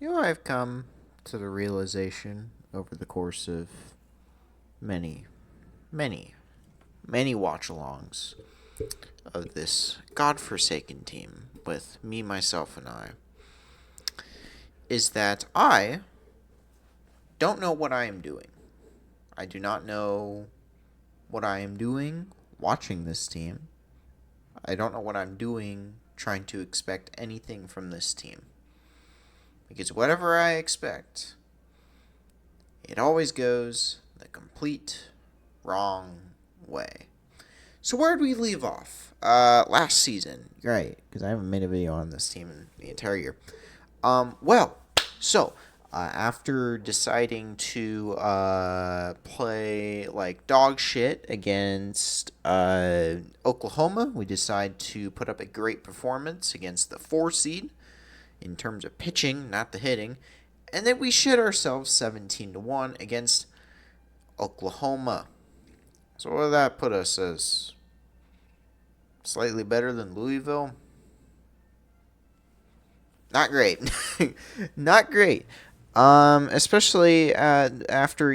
I've come to the realization over the course of many, many, many watch alongs of this godforsaken team with me, myself, and I, is that I don't know what I am doing. I do not know what I am doing watching this team. I don't know what I'm doing trying to expect anything from this team. Because whatever I expect, it always goes the complete wrong way. So where did we leave off? Last season, right? Because I haven't made a video on this team in the entire year. Well, so after deciding to play like dog shit against Oklahoma, we decide to put up a great performance against the 4 seed in terms of pitching, not the hitting, and then we shit ourselves 17-1 against Oklahoma. So what did that put us as? Slightly better than Louisville? Not great. Not great. Especially after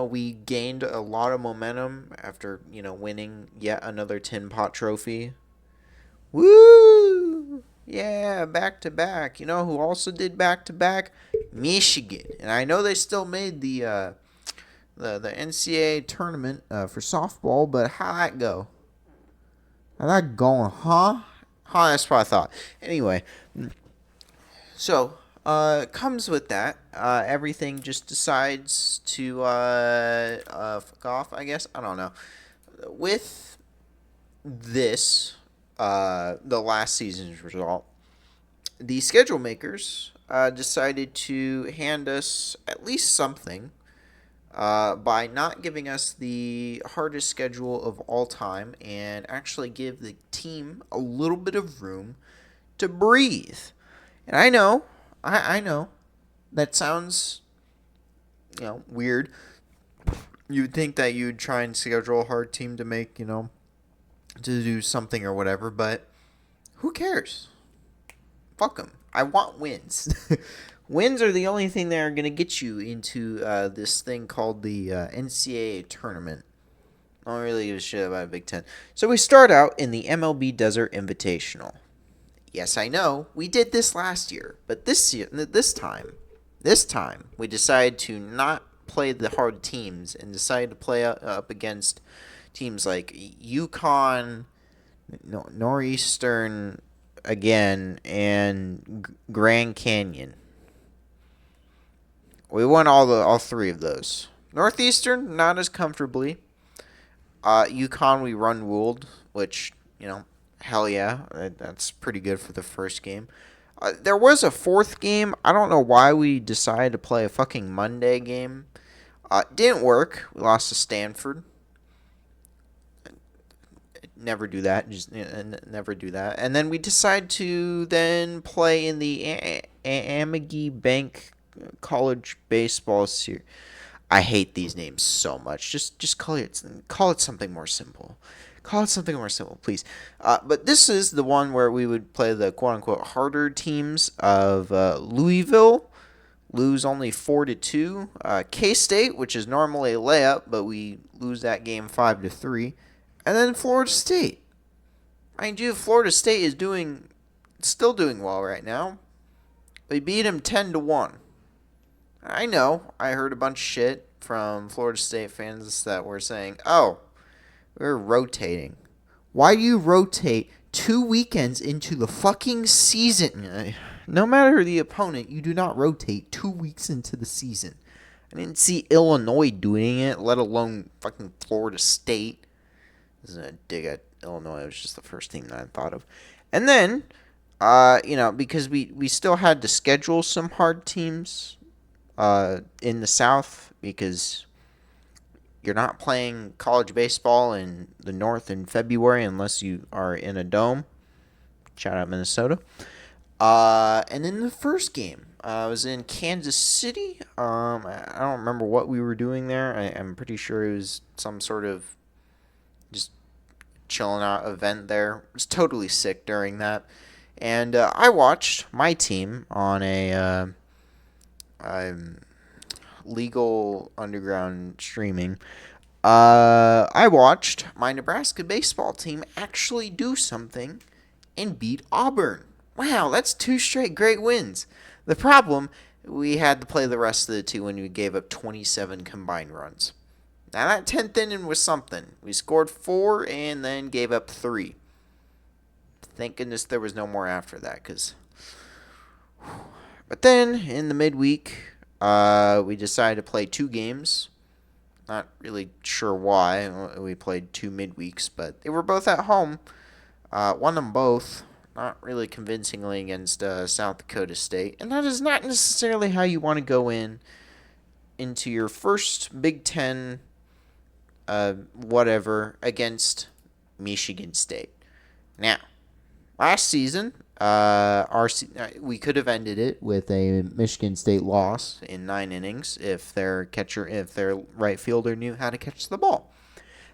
we gained a lot of momentum after winning yet another tin pot trophy. Woo! Yeah, back to back. You know who also did back to back? Michigan, and I know they still made the NCAA tournament for softball, but how'd that go? How'd that going, huh? Huh, that's what I thought. Anyway, so comes with that. Everything just decides to fuck off. I guess I don't know. With this, the last season's result, the schedule makers decided to hand us at least something by not giving us the hardest schedule of all time and actually give the team a little bit of room to breathe. And I know, that sounds, weird. You'd think that you'd try and schedule a hard team to make, to do something or whatever, but who cares? Fuck them. I want wins. Wins are the only thing that are going to get you into this thing called the NCAA tournament. I don't really give a shit about Big Ten. So we start out in the MLB Desert Invitational. Yes, I know we did this last year, but this time, we decided to not play the hard teams and decided to play up against teams like Yukon, Northeastern again, and Grand Canyon. We won all three of those. Northeastern, not as comfortably. Yukon, we run ruled, which hell yeah, that's pretty good for the first game. There was a fourth game. I don't know why we decided to play a fucking Monday game. Didn't work. We lost to Stanford. Never do that. Just never do that. And then we decide to then play in the Amagi Bank College Baseball Series. I hate these names so much. Just call it something more simple. Call it something more simple, please. But this is the one where we would play the quote unquote harder teams of Louisville, lose only 4-2. K State, which is normally a layup, but we lose that game 5-3, and then Florida State. Mind you, Florida State is still doing well right now. We beat them 10-1. I know. I heard a bunch of shit from Florida State fans that were saying, "Oh, we're rotating. Why do you rotate 2 weekends into the fucking season? No matter the opponent, you do not rotate 2 weeks into the season." I didn't see Illinois doing it, let alone fucking Florida State. This isn't a dig at Illinois. It was just the first thing that I thought of. And then, because we still had to schedule some hard teams in the South because you're not playing college baseball in the North in February unless you are in a dome. Shout out Minnesota. And then the first game, I was in Kansas City. I don't remember what we were doing there. I'm pretty sure it was some sort of just chilling out event there. I was totally sick during that. And I watched my team on a legal underground streaming, I watched my Nebraska baseball team actually do something and beat Auburn. Wow, that's two straight great wins. The problem, we had to play the rest of the two when we gave up 27 combined runs. Now, that 10th inning was something. We scored 4 and then gave up 3. Thank goodness there was no more after that, because. But then, in the midweek, we decided to play 2 games. Not really sure why we played 2 midweeks, but they were both at home. Won them both, not really convincingly against South Dakota State, and that is not necessarily how you want to go into your first Big Ten, whatever, against Michigan State. Now, last season, we could have ended it with a Michigan State loss in 9 innings if their right fielder knew how to catch the ball.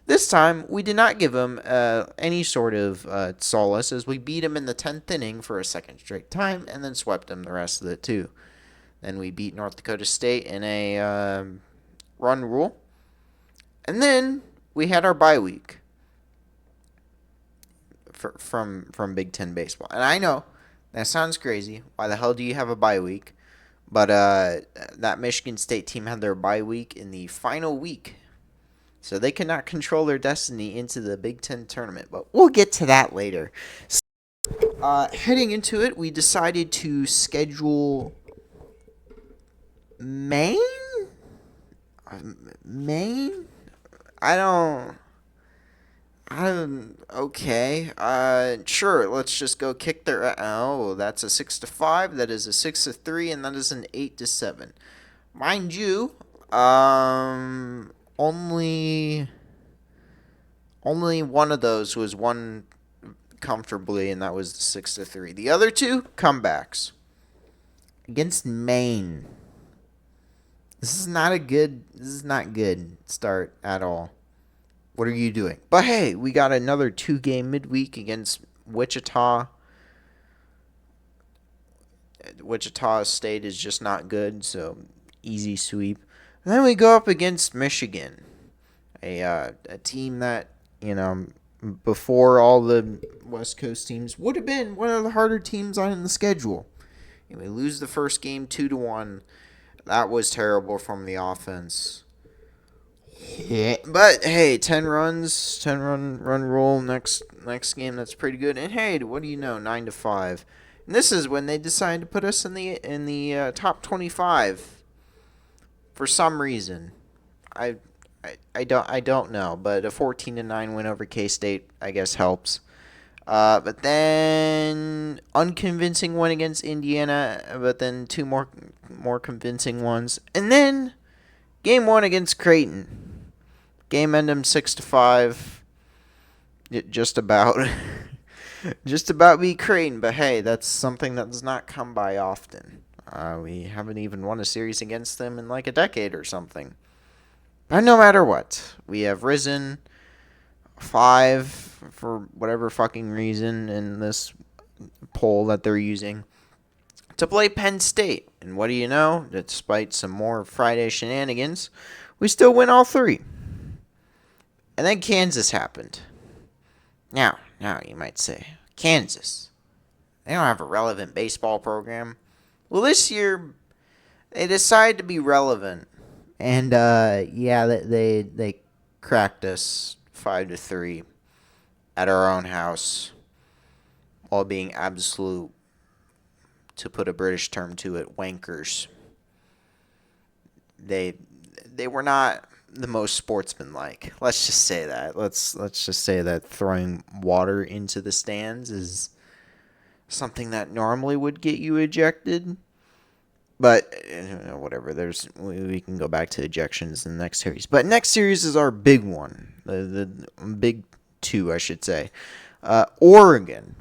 This time, we did not give him any sort of solace, as we beat him in the 10th inning for a second straight time and then swept him the rest of it too. Then we beat North Dakota State in a run rule. And then we had our bye week from Big Ten baseball. And I know that sounds crazy. Why the hell do you have a bye week? But that Michigan State team had their bye week in the final week, so they cannot control their destiny into the Big Ten tournament. But we'll get to that later. Heading into it, we decided to schedule Maine? Maine? I don't. Okay. Sure. Let's just go kick their. Oh, that's a 6-5. That is a 6-3, and that is an 8-7. Mind you, only one of those was won comfortably, and that was the 6-3. The other two comebacks against Maine. This is not good start at all. What are you doing? But hey, we got another 2-game midweek against Wichita. Wichita State is just not good, so easy sweep. And then we go up against Michigan, a team that, before all the West Coast teams would have been one of the harder teams on the schedule. And we lose the first game 2-1. That was terrible from the offense. Yeah. But hey, 10 run rule next game. That's pretty good. And hey, what do you know? 9-5. And this is when they decided to put us in the top 25 for some reason. I don't know, but a 14-9 win over K-State I guess helps. But then unconvincing one against Indiana, but then 2 more convincing ones, and then game 1 against Creighton. Game ended 6-5. Just about, just about beat Creighton, but hey, that's something that does not come by often. We haven't even won a series against them in like a decade or something. But no matter what, we have risen 5 for whatever fucking reason in this poll that they're using to play Penn State. And what do you know? Despite some more Friday shenanigans, we still win all 3. And then Kansas happened. Now you might say, Kansas, they don't have a relevant baseball program. Well, this year they decided to be relevant, and they cracked us 5-3 at our own house, while being absolute, to put a British term to it, wankers. They were not the most sportsmanlike. Let's just say that. Let's just say that throwing water into the stands is something that normally would get you ejected. But whatever. We can go back to ejections in the next series. But next series is our big one, the big 2, I should say. Oregon,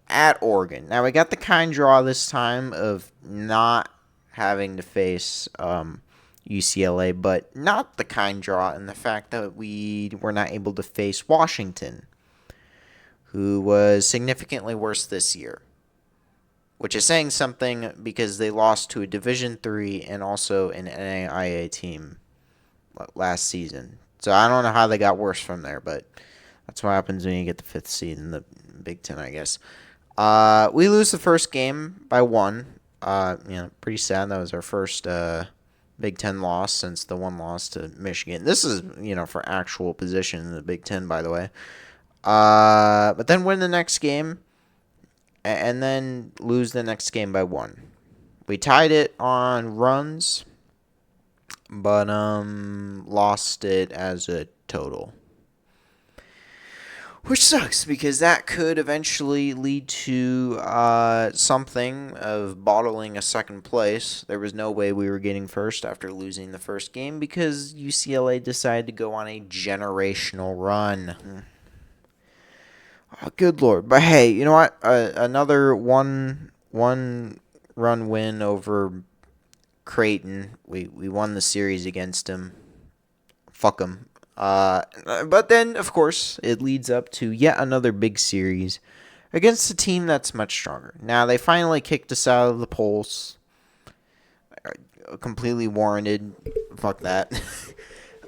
at Oregon. Now we got the kind draw this time of not having to face UCLA, but not the kind draw in the fact that we were not able to face Washington, who was significantly worse this year. which is saying something because they lost to a Division III and also an NAIA team last season. So I don't know how they got worse from there, but that's what happens when you get the fifth seed in the Big Ten, I guess. We lose the first game by one. Pretty sad. That was our first Big Ten loss since the one loss to Michigan. This is, for actual position in the Big Ten, by the way. But then win the next game, and then lose the next game by one. We tied it on runs, but lost it as a total. Which sucks because that could eventually lead to something of bottling a second place. There was no way we were getting first after losing the first game because UCLA decided to go on a generational run. Oh, good Lord. But hey, you know what? Another one run win over Creighton. We won the series against him. Fuck them. But then, of course, it leads up to yet another big series against a team that's much stronger. Now, they finally kicked us out of the polls. Completely warranted. Fuck that.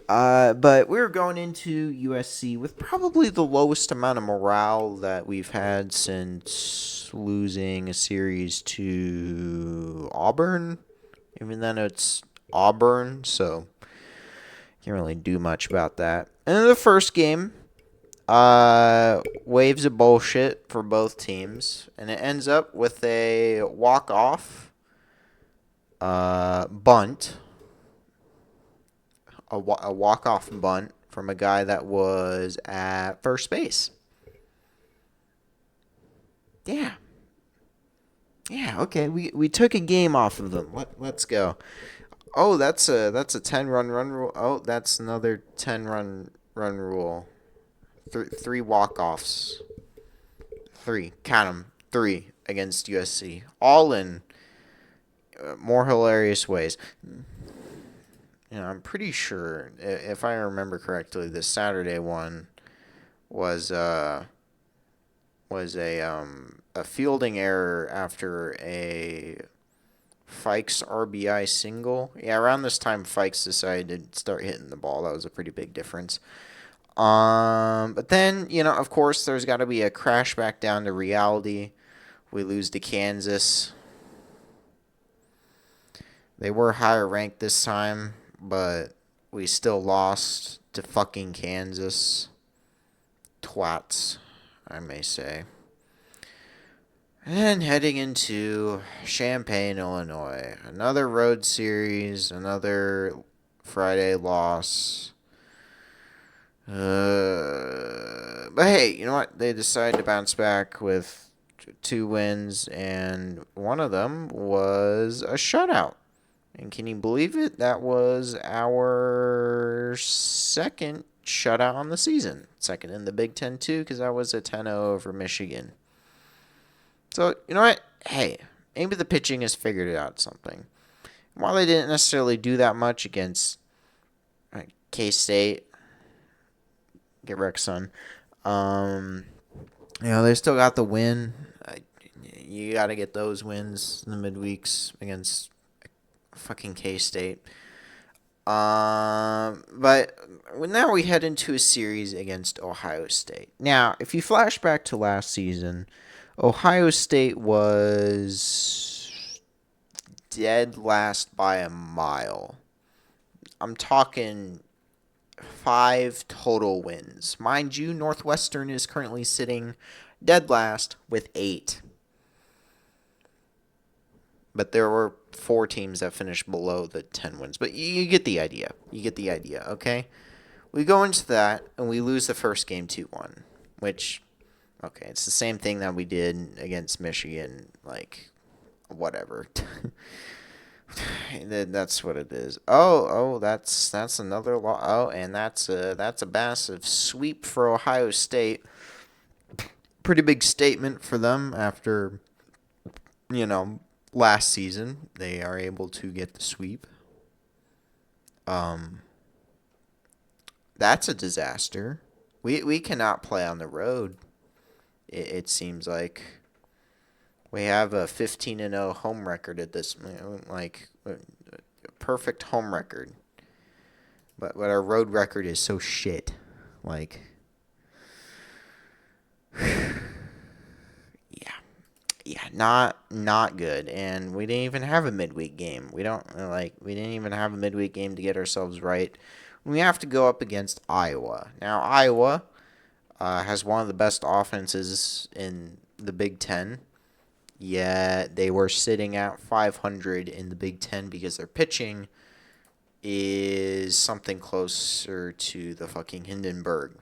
But we were going into USC with probably the lowest amount of morale that we've had since losing a series to Auburn. Even then, it's Auburn, so can't really do much about that. And in the first game, waves of bullshit for both teams, and it ends up with a walk-off bunt, a walk-off bunt from a guy that was at first base. Yeah. Yeah, okay. We took a game off of them. Let's go. Oh, that's a 10-run rule. Oh, that's another 10-run rule. Three walk-offs. Three. Count them. Three against USC. All in more hilarious ways. I'm pretty sure, if I remember correctly, the Saturday one was a fielding error after a Fikes RBI single. Yeah, around this time, Fikes decided to start hitting the ball. That was a pretty big difference. But then, of course, there's got to be a crash back down to reality. We lose to Kansas. They were higher ranked this time, but we still lost to fucking Kansas. Twats, I may say. And heading into Champaign, Illinois. Another road series, another Friday loss. But hey, you know what? They decided to bounce back with 2 wins, and one of them was a shutout. And can you believe it? That was our second shutout on the season. Second in the Big Ten, too, because that was a 10-0 over Michigan. So, you know what? Hey, maybe the pitching has figured it out something. While they didn't necessarily do that much against K-State, get wrecked, son. They still got the win. You got to get those wins in the midweeks against fucking K-State. But now we head into a series against Ohio State. Now, if you flash back to last season, Ohio State was dead last by a mile. I'm talking 5 total wins. Mind you, Northwestern is currently sitting dead last with 8. But there were 4 teams that finished below the 10 wins. But you get the idea. Okay? We go into that, and we lose the first game 2-1. Which, okay, it's the same thing that we did against Michigan. Whatever. That's what it is. That's another loss. Oh, and that's a massive sweep for Ohio State. Pretty big statement for them after, last season. They are able to get the sweep. That's a disaster. We cannot play on the road. It seems like We have a 15-0 home record at this, like, perfect home record. But our road record is so shit. Like, yeah, not good. And we didn't even have a midweek game. We didn't even have a midweek game to get ourselves right. We have to go up against Iowa. Now Iowa has one of the best offenses in the Big Ten. Yet they were sitting at 500 in the Big Ten because their pitching is something closer to the fucking Hindenburg.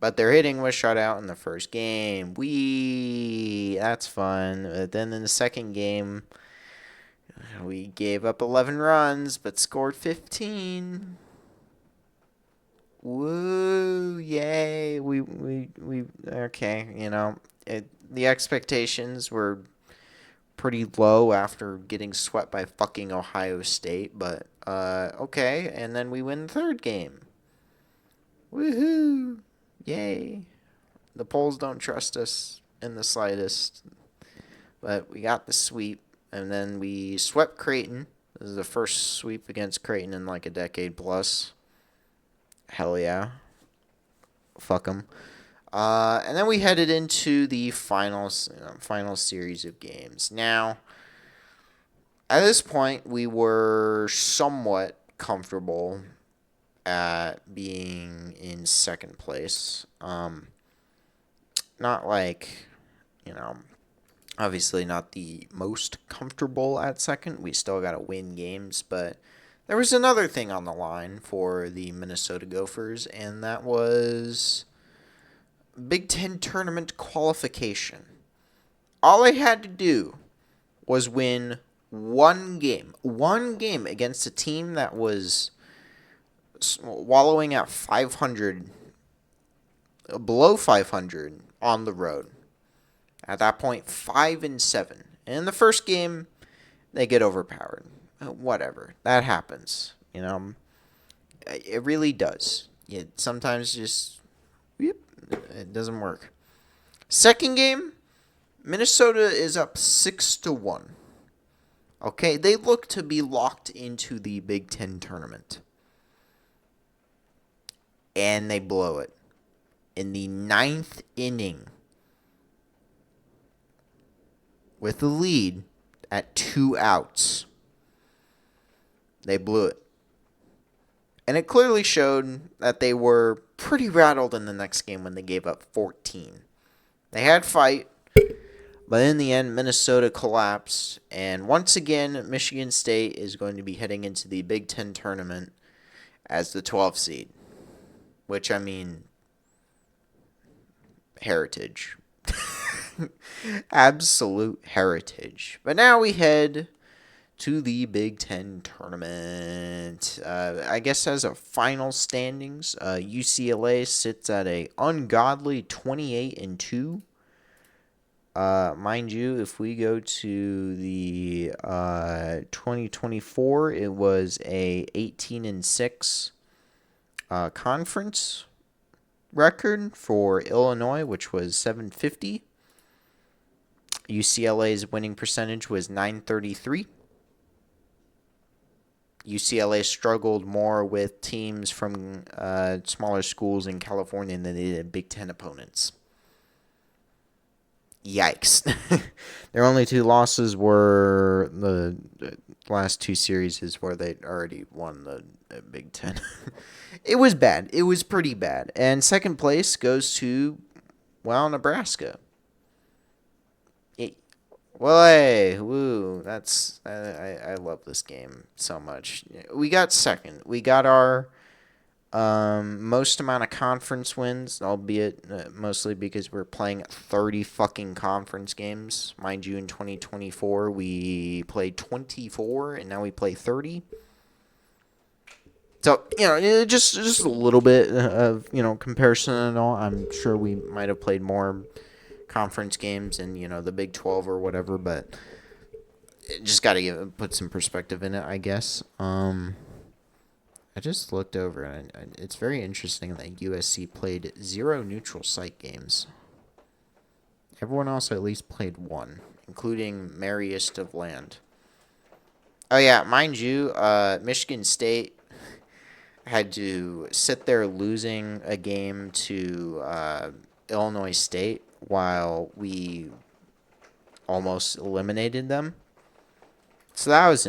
But their hitting was shut out in the first game. That's fun. But then in the second game, we gave up 11 runs but scored 15. Woo, yay. We okay, the expectations were pretty low after getting swept by fucking Ohio State, but okay, and then we win the third game. Woohoo! Yay. The polls don't trust us in the slightest, but we got the sweep, and then we swept Creighton. This is the first sweep against Creighton in like a decade plus. Hell yeah. Fuck them. And then we headed into the final series of games. Now, at this point, we were somewhat comfortable at being in second place. Not like, obviously not the most comfortable at second. We still got to win games, but there was another thing on the line for the Minnesota Gophers, and that was Big Ten tournament qualification. All they had to do was win one game against a team that was wallowing at 500, below 500 on the road. At that point, 5-7. And in the first game, they get overpowered. Whatever, that happens. It really does. It sometimes just, it doesn't work. Second game, Minnesota is up 6-1. Okay, they look to be locked into the Big Ten tournament. And they blow it. In the 9th inning, with the lead at 2 outs, they blew it. And it clearly showed that they were pretty rattled in the next game when they gave up 14. They had fight, but in the end, Minnesota collapsed. And once again, Michigan State is going to be heading into the Big Ten tournament as the 12th seed. Which, heritage. Absolute heritage. But now we head to the Big Ten tournament. I guess as a final standings, UCLA sits at a ungodly 28-2. Mind you, if we go to the 2024, it was a 18-6 conference record for Illinois, which was 750. UCLA's winning percentage was .933. UCLA struggled more with teams from smaller schools in California than they did Big Ten opponents. Yikes. Their only two losses were the last two series where they'd already won the Big Ten. It was bad. It was pretty bad. And second place goes to, Nebraska. Hey, woo, that's, I love this game so much. We got second. We got our most amount of conference wins, albeit mostly because we're playing 30 fucking conference games. Mind you, in 2024, we played 24, and now we play 30. So, just a little bit of, comparison and all. I'm sure we might have played more conference games in, the Big 12 or whatever, but just got to put some perspective in it, I guess. I just looked over, and it's very interesting that USC played 0 neutral site games. Everyone else at least played 1, including merriest of land. Oh yeah, mind you, Michigan State had to sit there losing a game to Illinois State while we almost eliminated them. So that was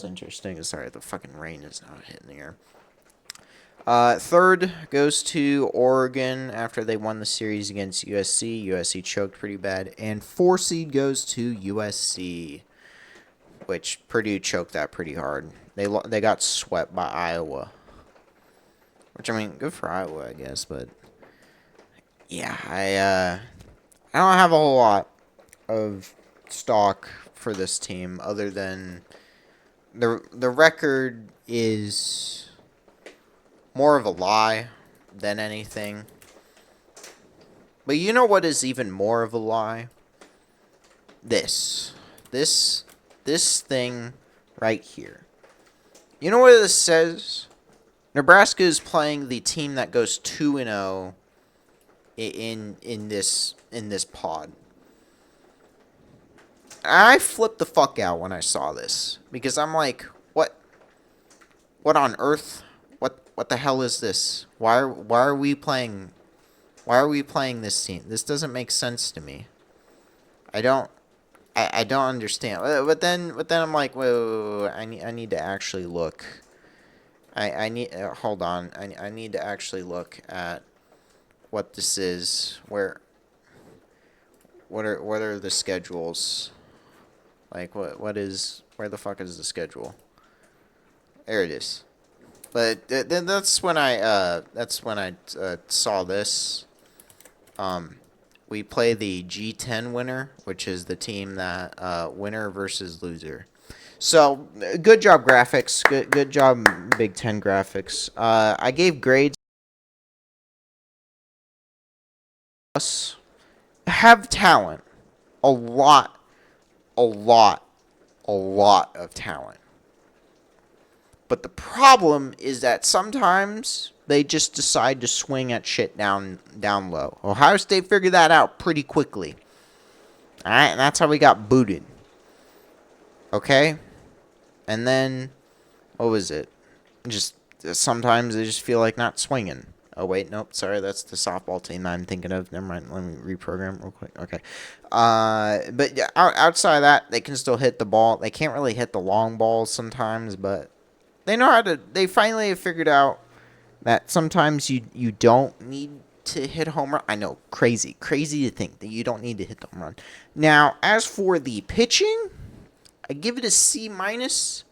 interesting. Sorry, the fucking rain is not hitting the air. Third goes to Oregon after they won the series against USC. USC choked pretty bad. And 4 seed goes to USC, which Purdue choked that pretty hard. They got swept by Iowa. Which, I mean, good for Iowa, I guess. But, yeah, I don't have a whole lot of stock for this team other than the record is more of a lie than anything. But you know what is even more of a lie? This thing right here. You know what this says? Nebraska is playing the team that goes 2-0 in this pod. I flipped the fuck out when I saw this because I'm like, what on earth? What the hell is this? Why are we playing this team? This doesn't make sense to me. I don't understand. But then I'm like, whoa, I need to actually look. I need hold on. I need to actually look at what this is. What are the schedules? Like where the fuck is the schedule? There it is. But then that's when I saw this. We play the G10 winner, which is the team that winner versus loser. So good job graphics. Good job Big Ten graphics. I gave grades. Us have talent, a lot of talent. But the problem is that sometimes they just decide to swing at shit down low. Ohio State figured that out pretty quickly. All right, and that's how we got booted. Okay? And then, what was it? Just sometimes they just feel like not swinging. Oh, wait, nope, sorry, that's the softball team I'm thinking of. Never mind, let me reprogram real quick. Okay. But yeah, outside of that, they can still hit the ball. They can't really hit the long balls sometimes, but they know how to. They finally have figured out that sometimes you don't need to hit a home run. I know, crazy to think that you don't need to hit the home run. Now, as for the pitching, I give it a C minus.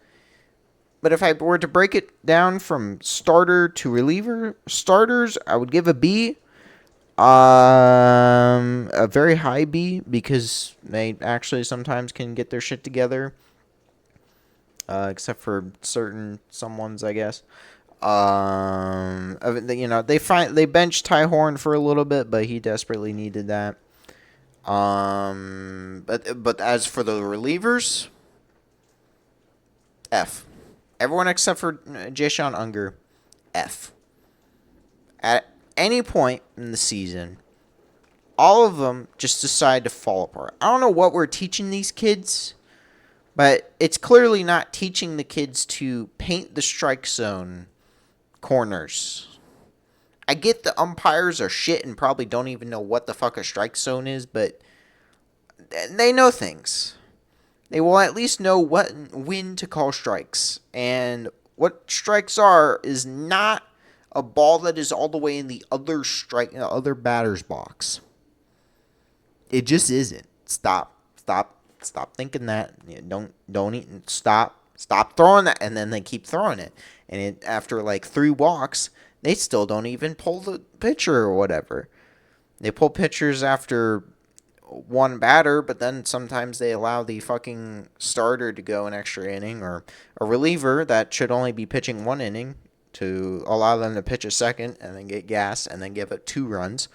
But if I were to break it down from starter to reliever, starters, I would give a B. A very high B because they actually sometimes can get their shit together. Except for some ones, I guess. They benched Ty Horn for a little bit, but he desperately needed that. But as for the relievers, F. Everyone except for Jason Unger, F. At any point in the season, all of them just decide to fall apart. I don't know what we're teaching these kids, but it's clearly not teaching the kids to paint the strike zone corners. I get the umpires are shit and probably don't even know what the fuck a strike zone is, but they know things. They will at least know when to call strikes. And what strikes are is not a ball that is all the way in the other batter's box. It just isn't. Stop thinking that. Stop throwing that. And then they keep throwing it. And after like 3 walks, they still don't even pull the pitcher or whatever. They pull pitchers after 1 batter, but then sometimes they allow the fucking starter to go an extra inning, or a reliever that should only be pitching 1 inning to allow them to pitch a second and then get gas and then give it 2 runs.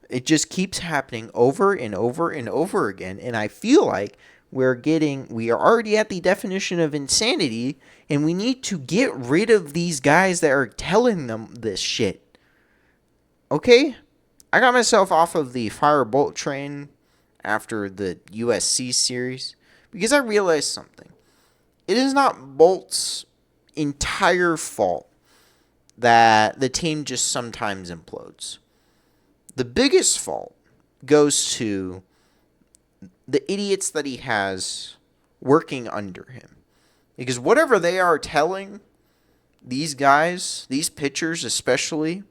It just keeps happening over and over and over again, and I feel like we are already at the definition of insanity, and we need to get rid of these guys that are telling them this shit. Okay? I got myself off of the firebolt train after the USC series because I realized something. It is not Bolt's entire fault that the team just sometimes implodes. The biggest fault goes to the idiots that he has working under him. Because whatever they are telling these guys, these pitchers especially,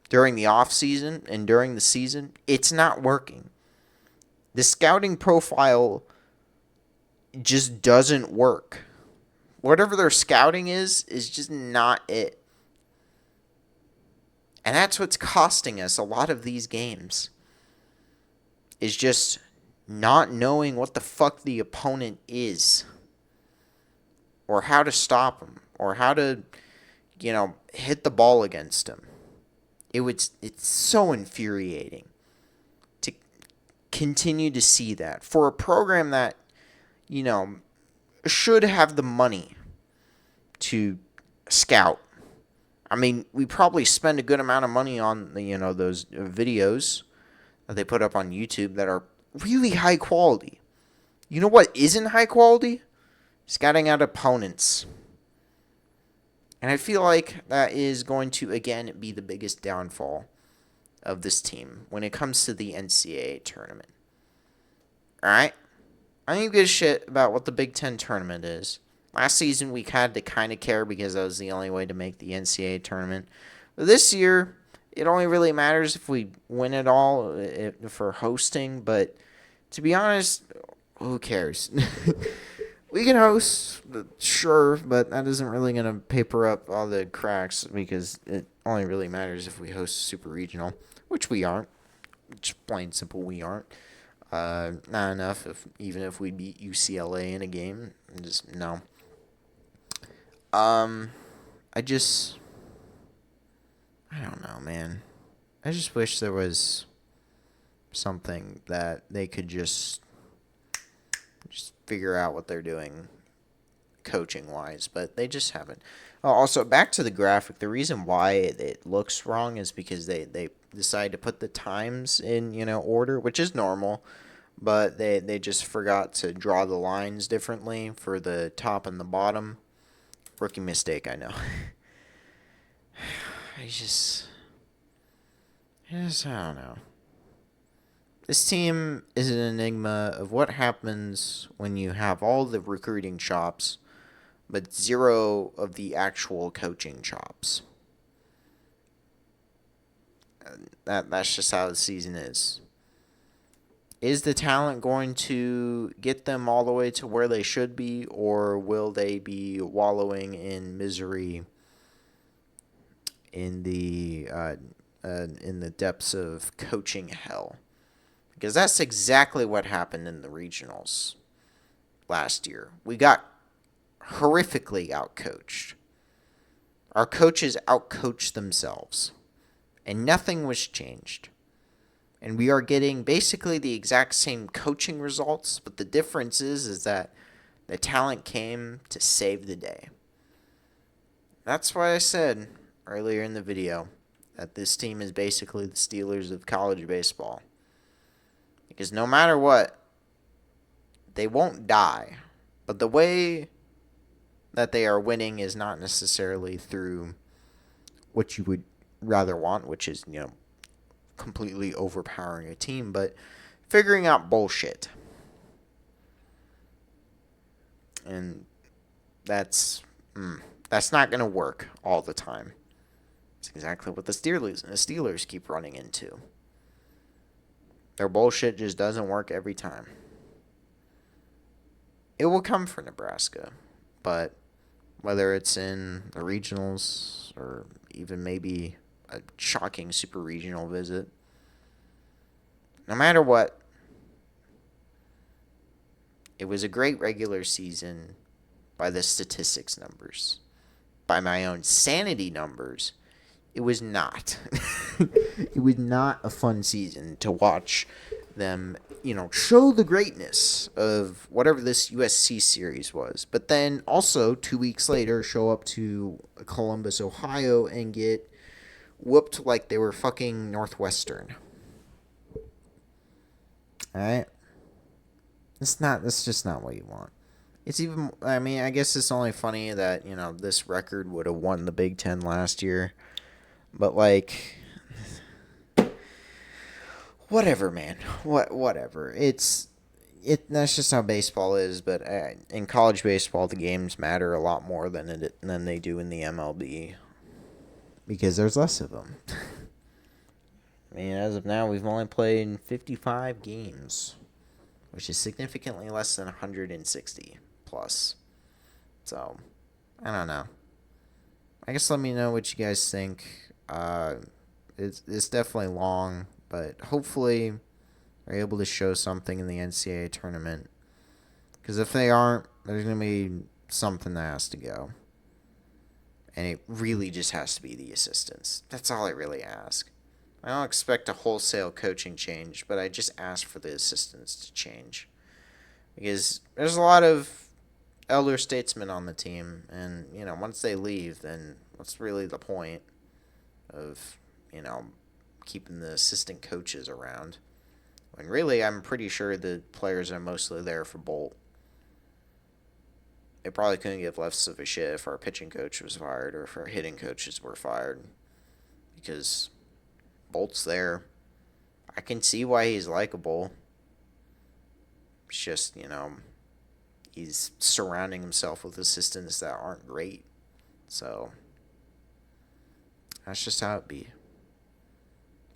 during the offseason and during the season, it's not working. The scouting profile just doesn't work. Whatever their scouting is just not it. And that's what's costing us a lot of these games. Is just not knowing what the fuck the opponent is. Or how to stop him. Or how to, hit the ball against him. It's so infuriating to continue to see that. For a program that, should have the money to scout. I mean, we probably spend a good amount of money on those videos that they put up on YouTube that are really high quality. You know what isn't high quality? Scouting out opponents. And I feel like that is going to, again, be the biggest downfall of this team when it comes to the NCAA tournament. Alright? I don't give a shit about what the Big Ten tournament is. Last season, we had to kind of care because that was the only way to make the NCAA tournament. But this year, it only really matters if we win it all for hosting. But to be honest, who cares? We can host, sure, but that isn't really going to paper up all the cracks because it only really matters if we host Super Regional, which we aren't. Just plain and simple, we aren't. Not enough, even if we beat UCLA in a game. Just, no. I don't know, man. I just wish there was something that they could just figure out what they're doing coaching-wise, but they just haven't. Oh, also, back to the graphic, the reason why it looks wrong is because they decided to put the times in, order, which is normal, but they just forgot to draw the lines differently for the top and the bottom. Rookie mistake, I know. I don't know. This team is an enigma of what happens when you have all the recruiting chops, but zero of the actual coaching chops. That's just how the season is. Is the talent going to get them all the way to where they should be, or will they be wallowing in misery in the depths of coaching hell? Because that's exactly what happened in the regionals last year. We got horrifically outcoached. Our coaches outcoached themselves. And nothing was changed. And we are getting basically the exact same coaching results, but the difference is that the talent came to save the day. That's why I said earlier in the video that this team is basically the Steelers of college baseball. Because no matter what, they won't die. But the way that they are winning is not necessarily through what you would rather want, which is, completely overpowering a team, but figuring out bullshit. And that's not going to work all the time. It's exactly what the Steelers keep running into. Their bullshit just doesn't work every time. It will come for Nebraska, but whether it's in the regionals or even maybe a shocking super regional visit, no matter what, it was a great regular season by the statistics numbers. By my own sanity numbers, it was not. It was not a fun season to watch them, show the greatness of whatever this USC series was. But then also 2 weeks later show up to Columbus, Ohio and get whooped like they were fucking Northwestern. All right, it's not. That's just not what you want. It's even. I mean, I guess it's only funny that this record would have won the Big Ten last year, but like, whatever, man. Whatever. That's just how baseball is. But in college baseball, the games matter a lot more than they do in the MLB because there's less of them. I mean, as of now, we've only played 55 games, which is significantly less than 160 plus. So, I don't know. I guess let me know what you guys think. It's definitely long, but hopefully they're able to show something in the NCAA tournament. Because if they aren't, there's going to be something that has to go. And it really just has to be the assistants. That's all I really ask. I don't expect a wholesale coaching change, but I just ask for the assistants to change. Because there's a lot of elder statesmen on the team, and, once they leave, then what's really the point of, keeping the assistant coaches around? When really, I'm pretty sure the players are mostly there for Bolt. They probably couldn't give less of a shit if our pitching coach was fired or if our hitting coaches were fired. Because Bolt's there. I can see why he's likable. It's just, he's surrounding himself with assistants that aren't great. So, that's just how it be.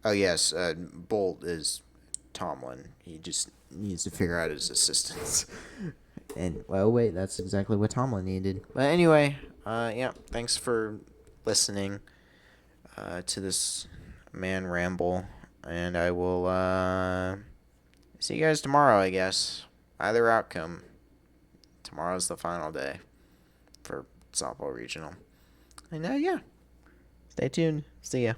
Oh, yes, Bolt is Tomlin. He just needs to figure out his assistants. And, well, wait, that's exactly what Tomlin needed. But anyway, yeah, thanks for listening to this man ramble. And I will see you guys tomorrow, I guess. Either outcome. Tomorrow's the final day for softball regional. And yeah, stay tuned. See ya.